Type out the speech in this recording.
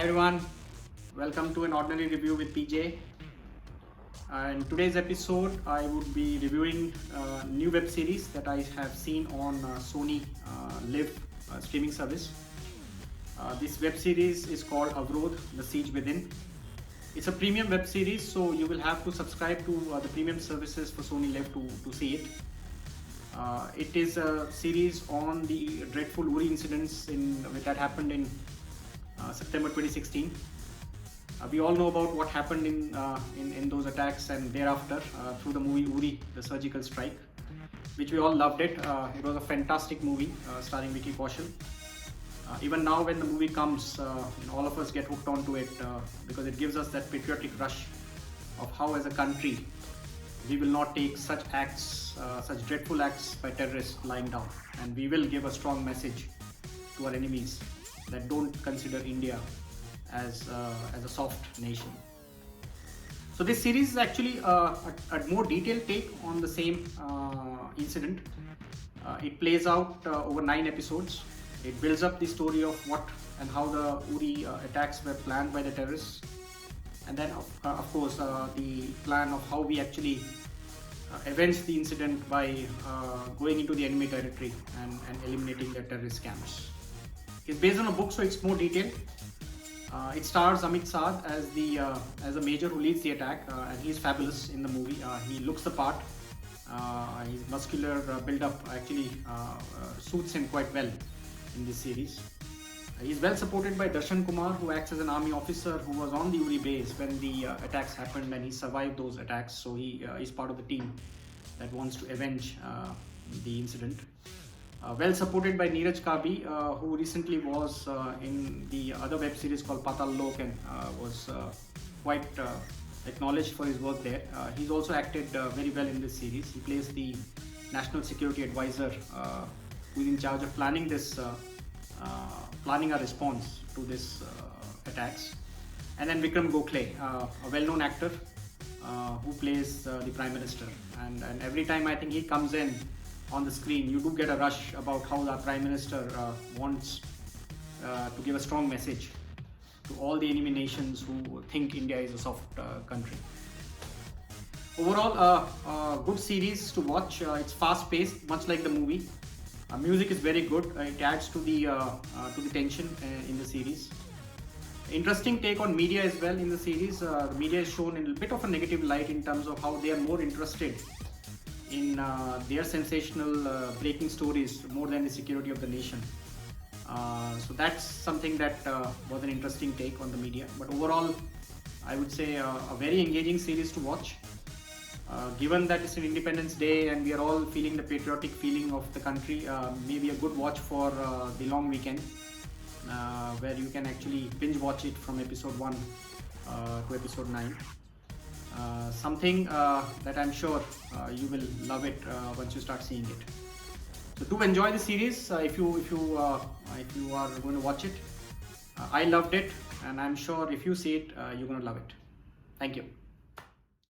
Hi everyone, welcome to an ordinary review with PJ. In today's episode, I would be reviewing a new web series that I have seen on Sony Live streaming service. This web series is called Avrodh: The Siege Within. It's a premium web series, so you will have to subscribe to the premium services for Sony Live to see it. It is a series on the dreadful Uri incidents that happened in September 2016. We all know about what happened in those attacks and thereafter through the movie Uri, the surgical strike, which we all loved it. It was a fantastic movie starring Vicky Kaushal. Even now when the movie comes, all of us get hooked onto it because it gives us that patriotic rush of how as a country we will not take such acts, such dreadful acts by terrorists lying down, and we will give a strong message to our enemies that don't consider India as a soft nation. So this series is actually a more detailed take on the same incident. It plays out over 9 episodes. It builds up the story of what and how the Uri attacks were planned by the terrorists, and then of course the plan of how we actually avenge the incident by going into the enemy territory and eliminating the terrorist camps. It's based on a book, so it's more detailed. It stars Amit Saad as a major who leads the attack, and he's fabulous in the movie. He looks the part. His muscular build-up actually suits him quite well in this series. He's well supported by Darshan Kumar, who acts as an army officer who was on the Uri base when the attacks happened, and he survived those attacks. So he is part of the team that wants to avenge the incident. Well supported by Neeraj Kabi, who recently was in the other web series called Patal Lok and was quite acknowledged for his work there. He's also acted very well in this series. He plays the National Security Advisor who is in charge of planning a response to this attacks. And then Vikram Gokhale, a well-known actor who plays the Prime Minister. And every time I think he comes in on the screen, you do get a rush about how the Prime Minister wants to give a strong message to all the enemy nations who think India is a soft country. Overall, good series to watch. It's fast-paced, much like the movie. Music is very good. It adds to the tension in the series. Interesting take on media as well in the series. The media is shown in a bit of a negative light in terms of how they are more interested in their sensational breaking stories more than the security of the nation. So that's something that was an interesting take on the media. But overall, I would say a very engaging series to watch. Given that it's an Independence Day and we are all feeling the patriotic feeling of the country, maybe a good watch for the long weekend where you can actually binge watch it from episode 1 to episode 9. Something that I'm sure you will love it once you start seeing it. So do enjoy the series if you are going to watch it. I loved it, and I'm sure if you see it, you're going to love it. Thank you.